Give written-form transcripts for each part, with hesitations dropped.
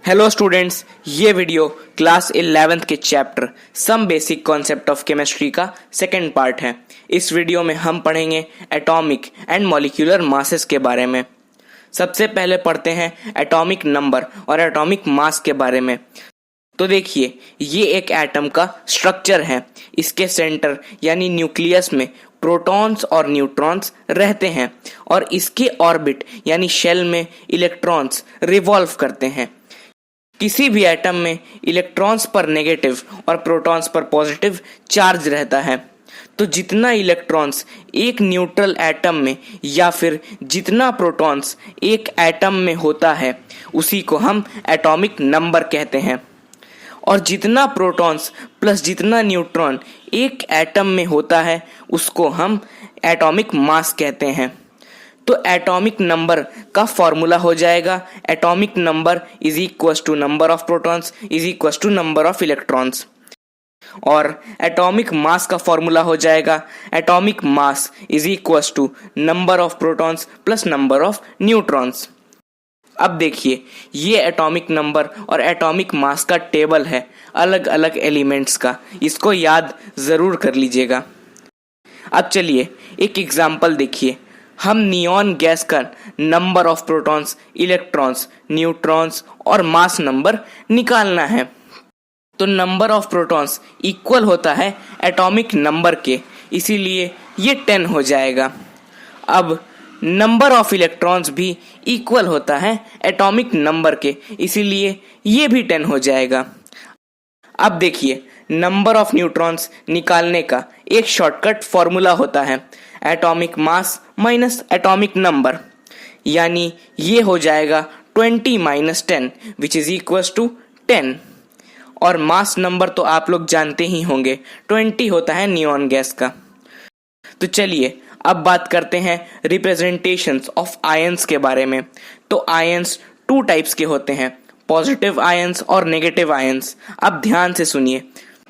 Hello students, ये video class 11th के chapter some basic concept of chemistry का second part है। इस वीडियो में हम पढ़ेंगे एटॉमिक एंड मॉलिक्यूलर मासेस के बारे में। सबसे पहले पढ़ते हैं एटॉमिक नंबर और एटॉमिक मास के बारे में। तो देखिए, ये एक एटम का स्ट्रक्चर है। इसके सेंटर यानी न्यूक्लियस में प्रोटॉन्स और न्यूट्रॉन्स रहते हैं और इसके ऑर्बिट यानी शेल में इलेक्ट्रॉन्स रिवॉल्व करते हैं। किसी भी एटम में इलेक्ट्रॉन्स पर नेगेटिव और प्रोटॉन्स पर पॉजिटिव चार्ज रहता है। तो जितना इलेक्ट्रॉन्स एक न्यूट्रल एटम में या फिर जितना प्रोटॉन्स एक एटम में होता है उसी को हम एटॉमिक नंबर कहते हैं। और जितना प्रोटॉन्स प्लस जितना न्यूट्रॉन एक एटम में होता है उसको हम एटॉमिक मास कहते हैं। तो एटॉमिक नंबर का फॉर्मूला हो जाएगा atomic number is equal to number of protons is equal to number of electrons. और एटॉमिक मास का फॉर्मूला हो जाएगा atomic mass is equal to number of protons plus number of neutrons. अब देखिए, ये एटॉमिक नंबर और atomic mass का table है अलग अलग एलिमेंट्स का। इसको याद जरूर कर लीजिएगा। अब चलिए एक एग्जाम्पल देखिए। हम नियॉन गैस का number of protons, electrons, neutrons और मास नंबर निकालना है। तो नंबर ऑफ प्रोटॉन्स इक्वल होता है एटॉमिक नंबर के, इसीलिए ये 10 हो जाएगा। अब नंबर ऑफ इलेक्ट्रॉन्स भी इक्वल होता है एटॉमिक नंबर के, इसीलिए ये भी 10 हो जाएगा। अब देखिए, नंबर ऑफ न्यूट्रॉन्स निकालने का एक शॉर्टकट फॉर्मूला होता है atomic mass minus atomic number, यानी ये हो जाएगा 20 minus 10 which is equal to 10। और मास नंबर तो आप लोग जानते ही होंगे, 20 होता है नियॉन गैस का। तो चलिए अब बात करते हैं रिप्रेजेंटेशंस ऑफ आयंस के बारे में। तो आयंस 2 टाइप्स के होते हैं, पॉजिटिव आयंस और नेगेटिव आयंस। अब ध्यान से सुनिए।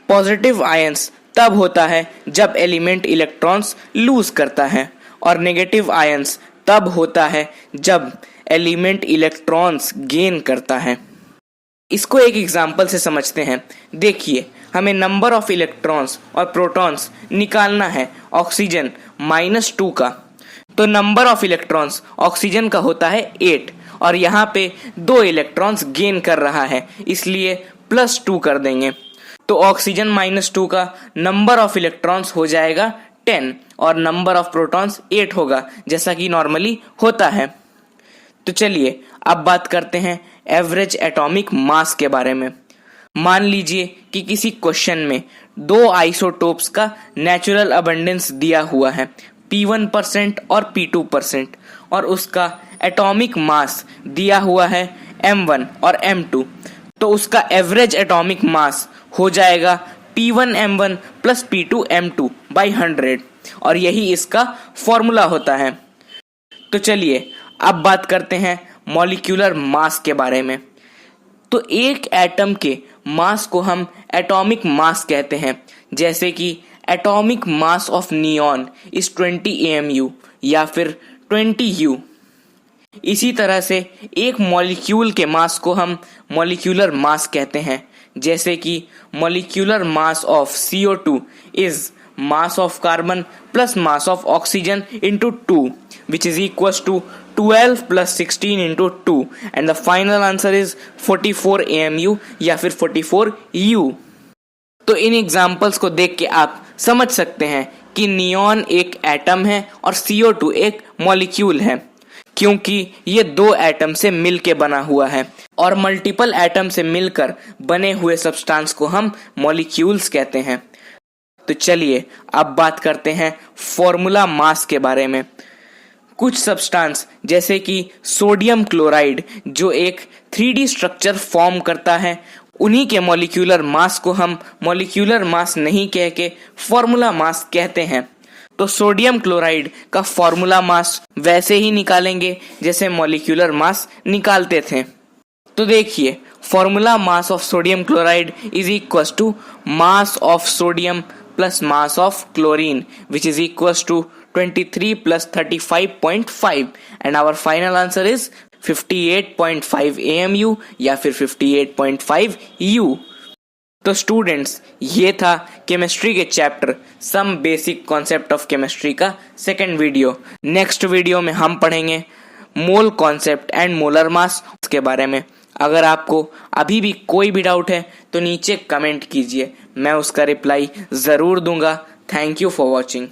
पॉजिटिव आयंस तब होता है जब एलिमेंट इलेक्ट्रॉन्स लूज करता है, और नेगेटिव आयंस तब होता है जब एलिमेंट इलेक्ट्रॉन्स गेन करता है। इसको एक एग्जांपल से समझते हैं। देखिए, हमें नंबर ऑफ इलेक्ट्रॉन्स और प्रोटॉन्स निकालना है ऑक्सीजन -2 का। तो नंबर ऑफ इलेक्ट्रॉन्स ऑक्सीजन का होता है 8 और यहाँ पे 2 इलेक्ट्रॉन्स गेन कर रहा है, इसलिए +2 कर देंगे। तो ऑक्सीजन -2 का नंबर ऑफ इलेक्ट्रॉन्स हो जाएगा 10 और नंबर ऑफ प्रोटॉन्स 8 होगा, जैसा कि नॉर्मली होता है। तो चलिए अब बात करते हैं एवरेज एटॉमिक मास के बारे में। मान लीजिए कि किसी क्वेश्चन में 2 आइसोटोप्स का नेचुरल अबंडेंस दिया हुआ है, P1% और P2%, और उसका एटॉमिक मास दिया हुआ है M1 और M2। तो उसका एवरेज एटॉमिक मास हो जाएगा P1M1 प्लस P2M2 बाई 100, और यही इसका फॉर्मूला होता है। तो चलिए अब बात करते हैं मॉलिक्यूलर मास के बारे में। तो एक एटम के मास को हम एटॉमिक मास कहते हैं, जैसे कि atomic mass of neon is 20 AMU या फिर 20 U। इसी तरह से एक मॉलिक्यूल के मास को हम मॉलिक्यूलर मास कहते हैं, जैसे कि molecular mass of CO2 is mass of carbon plus mass of oxygen into 2 which is equal to 12 plus 16 into 2 and the final answer is 44 AMU या फिर 44 U। तो इन एग्जाम्पल्स को देख के आप समझ सकते हैं कि नियॉन एक एटम है और CO2 एक मॉलिक्यूल है, क्योंकि ये 2 एटम से मिलके बना हुआ है, और मल्टीपल एटम से मिलकर बने हुए सब्सटेंस को हम मॉलिक्यूल्स कहते हैं। तो चलिए अब बात करते हैं फॉर्मूला मास के बारे में। कुछ सब्सटेंस जैसे कि सोडियम क्लोराइड जो एक 3D स्ट्रक्चर फॉर्म करता है, उन्हीं के मॉलिक्यूलर मास को हम मॉलिक्यूलर मास नहीं कह के फॉर्मूला मास कहते हैं। तो सोडियम क्लोराइड का फॉर्मूला मास वैसे ही निकालेंगे जैसे मॉलिक्यूलर मास निकालते थे। तो देखिए, formula mass of sodium chloride is equal to mass of sodium plus mass of chlorine which is equal to 23 plus 35.5 and our final answer is 58.5 AMU या फिर 58.5 U। तो स्टूडेंट्स, ये था केमिस्ट्री के chapter some basic concept of chemistry का second video. Next video में हम पढ़ेंगे mole concept and molar mass के बारे में। अगर आपको अभी भी कोई भी डाउट है तो नीचे कमेंट कीजिए, मैं उसका रिप्लाई ज़रूर दूंगा। Thank you for watching.